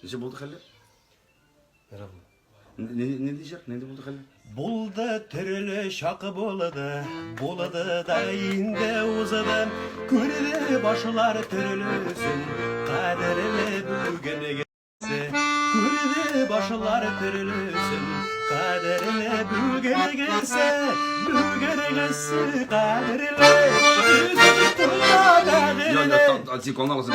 Nece buldu halle? Merhaba. Ne diyecek? Ne buldu halle? Buldu türlü şakı buladı da indi uzadı. Kurdu başlar türlüsün, kaderle bugüne gelse. Kurdu başlar türlüsün, kaderle bugüne gelse. Bugüne gelse kaderle, yüzü tutma kaderle. Ya, azıcık koluna basın.